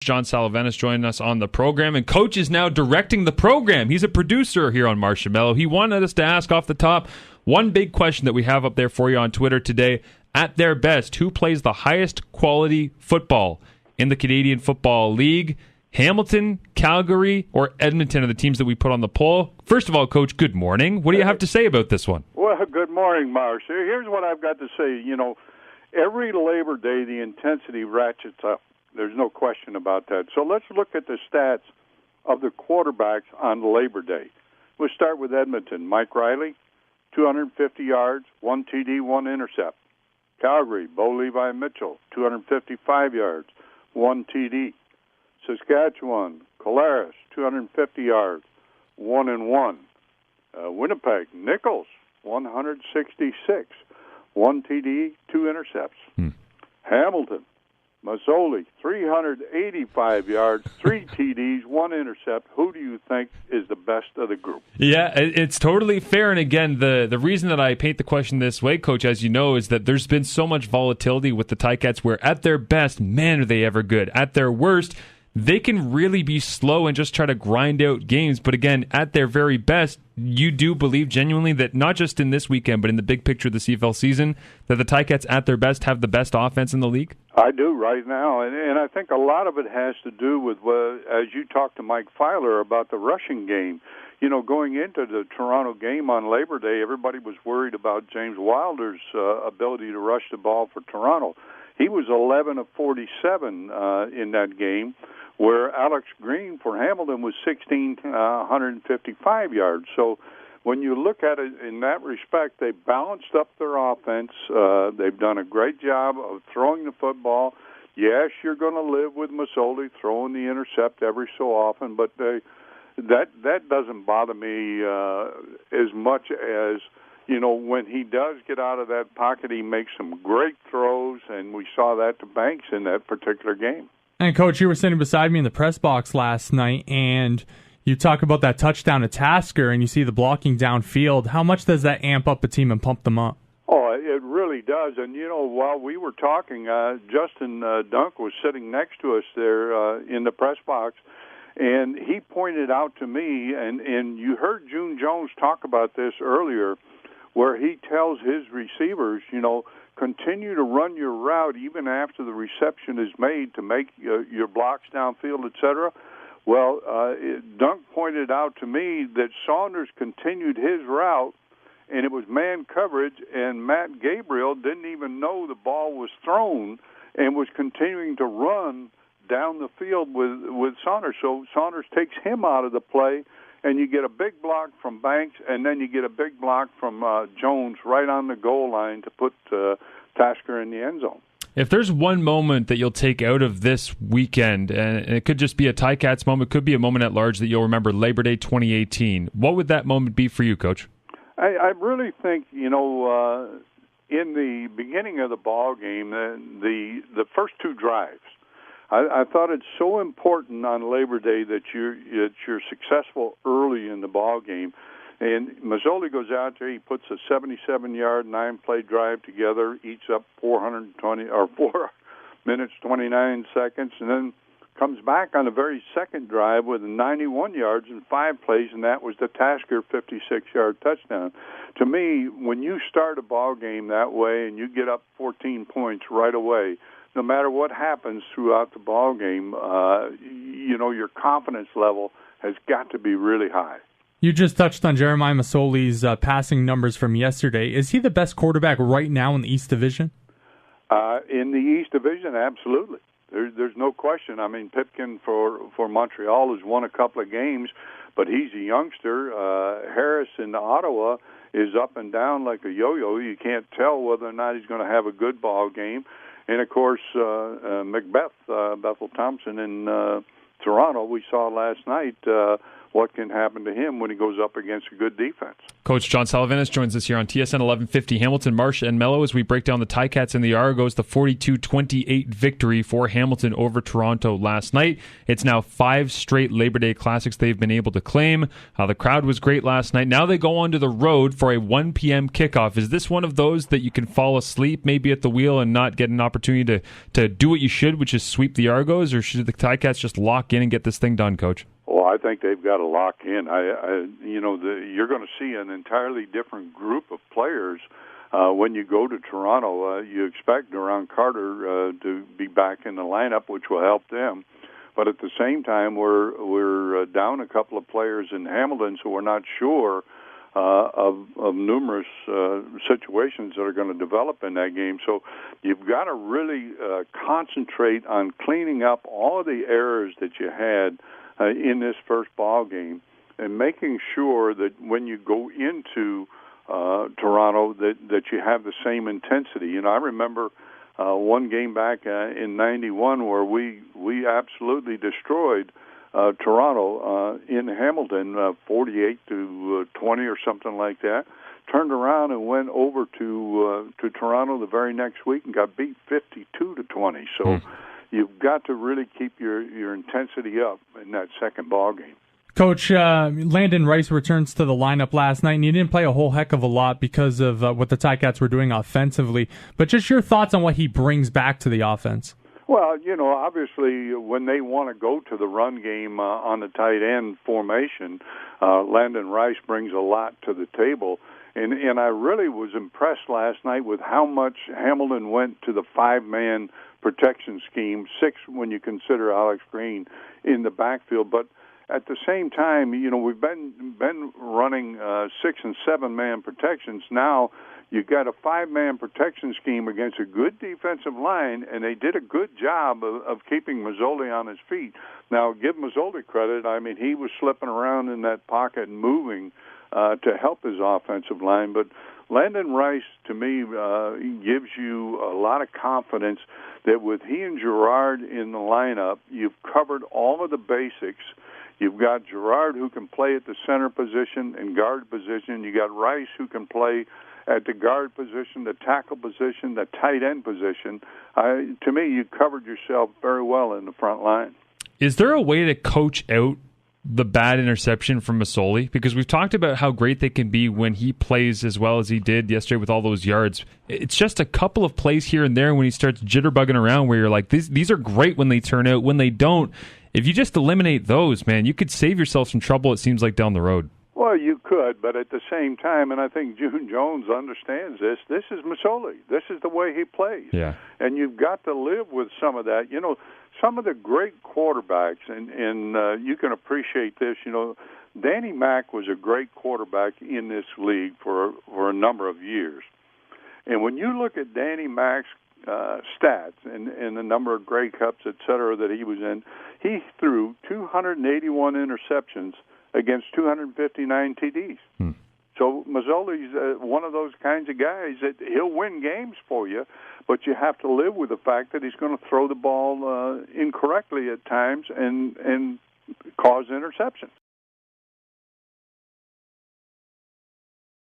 John Salavantis joining us on the program, and Coach is now directing the program. He's a producer here on Marsh and Melo. He wanted us to ask off the top one big question that we have up there for you on Twitter today. At their best, who plays the highest quality football in the Canadian Football League? Hamilton, Calgary, or Edmonton are the teams that we put on the poll. First of all, Coach, good morning. What do you have to say about this one? Well, good morning, Marsh. Here's what I've got to say. Every Labor Day, the intensity ratchets up. There's no question about that. So let's look at the stats of the quarterbacks on Labor Day. We'll start with Edmonton. Mike Riley, 250 yards, 1 TD, 1 intercept. Calgary, Bo Levi Mitchell, 255 yards, 1 TD. Saskatchewan, Collaros, 250 yards, 1-1. Winnipeg, Nichols, 166, 1 TD, 2 intercepts. Hamilton, Masoli, 385 yards, 3 TDs, 1 intercept. Who do you think is the best of the group? Yeah, it's totally fair. And again, the reason that I paint the question this way, Coach, as you know, is that there's been so much volatility with the Ticats where at their best, man, are they ever good. At their worst, they can really be slow and just try to grind out games. But again, at their very best, you do believe genuinely that not just in this weekend, but in the big picture of the CFL season, that the Ticats at their best have the best offense in the league? I do right now, and I think a lot of it has to do with, as you talked to Mike Filer about the rushing game. Going into the Toronto game on Labor Day, everybody was worried about James Wilder's ability to rush the ball for Toronto. He was 11 of 47 in that game, where Alex Green for Hamilton was 1,655 yards. So when you look at it in that respect, they balanced up their offense. They've done a great job of throwing the football. Yes, you're going to live with Masoli throwing the intercept every so often, but that doesn't bother me as much as, when he does get out of that pocket, he makes some great throws, and we saw that to Banks in that particular game. And, Coach, you were sitting beside me in the press box last night, and you talk about that touchdown to Tasker, and you see the blocking downfield. How much does that amp up a team and pump them up? Oh, it really does. And, while we were talking, Justin Dunk was sitting next to us there in the press box, and he pointed out to me, and you heard June Jones talk about this earlier, where he tells his receivers, continue to run your route even after the reception is made to make your blocks downfield, etc. Well, Dunk pointed out to me that Saunders continued his route, and it was man coverage, and Matt Gabriel didn't even know the ball was thrown and was continuing to run down the field with Saunders. So Saunders takes him out of the play, and you get a big block from Banks, and then you get a big block from Jones right on the goal line to put Tasker in the end zone. If there's one moment that you'll take out of this weekend, and it could just be a Ticats moment, could be a moment at large that you'll remember, Labor Day 2018, what would that moment be for you, Coach? I really think, in the beginning of the ball game, the first two drives, I thought it's so important on Labor Day that you're successful early in the ball game. And Masoli goes out there, he puts a 77-yard, 9-play drive together, eats up 4 minutes, 29 seconds, and then comes back on the very second drive with 91 yards and 5 plays, and that was the Tasker 56-yard touchdown. To me, when you start a ball game that way and you get up 14 points right away, no matter what happens throughout the ball game, your confidence level has got to be really high. You just touched on Jeremiah Masoli's passing numbers from yesterday. Is he the best quarterback right now in the East Division? In the East Division, absolutely. There's no question. I mean, Pipkin for Montreal has won a couple of games, but he's a youngster. Harris in Ottawa is up and down like a yo-yo. You can't tell whether or not he's going to have a good ball game. And, of course, Bethel Thompson in Toronto, we saw last night, what can happen to him when he goes up against a good defense. Coach John Salavantis joins us here on TSN 1150 Hamilton, Marsh and Melo as we break down the Ticats and the Argos, the 42-28 victory for Hamilton over Toronto last night. It's now 5 straight Labor Day Classics they've been able to claim. The crowd was great last night. Now they go onto the road for a 1 p.m. kickoff. Is this one of those that you can fall asleep maybe at the wheel and not get an opportunity to do what you should, which is sweep the Argos, or should the Ticats just lock in and get this thing done, Coach? Well, I think they've got to lock in. You're going to see an entirely different group of players when you go to Toronto. You expect Duran Carter to be back in the lineup, which will help them. But at the same time, we're down a couple of players in Hamilton, so we're not sure of numerous situations that are going to develop in that game. So you've got to really concentrate on cleaning up all of the errors that you had in this first ball game, and making sure that when you go into Toronto that you have the same intensity. I remember one game back in '91 where we absolutely destroyed Toronto in Hamilton, 48-20 or something like that. Turned around and went over to Toronto the very next week and got beat 52-20. So. You've got to really keep your intensity up in that second ball game. Coach, Landon Rice returns to the lineup last night, and he didn't play a whole heck of a lot because of what the Ticats were doing offensively. But just your thoughts on what he brings back to the offense. Well, obviously when they want to go to the run game on the tight end formation, Landon Rice brings a lot to the table. And I really was impressed last night with how much Hamilton went to the 5-man protection scheme, 6 when you consider Alex Green in the backfield. But at the same time, we've been running 6 and 7-man protections. Now you've got a 5-man protection scheme against a good defensive line, and they did a good job of keeping Masoli on his feet. Now, give Masoli credit. I mean, he was slipping around in that pocket and moving to help his offensive line. But Landon Rice, to me, gives you a lot of confidence that with he and Gerard in the lineup, you've covered all of the basics. You've got Gerard who can play at the center position and guard position. You got Rice who can play at the guard position, the tackle position, the tight end position. To me, you covered yourself very well in the front line. Is there a way to coach out the bad interception from Masoli? Because we've talked about how great they can be when he plays as well as he did yesterday with all those yards. It's just a couple of plays here and there when he starts jitterbugging around where you're like, these are great when they turn out. When they don't, if you just eliminate those, man, you could save yourself some trouble, it seems like, down the road. Well, you could, but at the same time, and I think June Jones understands this is Masoli. This is the way he plays. Yeah. And you've got to live with some of that. Some of the great quarterbacks, and you can appreciate this, Danny Mack was a great quarterback in this league for a number of years. And when you look at Danny Mack's stats and the number of Grey Cups, et cetera, that he was in, he threw 281 interceptions against 259 TDs. So Masoli's one of those kinds of guys that he'll win games for you, but you have to live with the fact that he's going to throw the ball incorrectly at times and cause interceptions.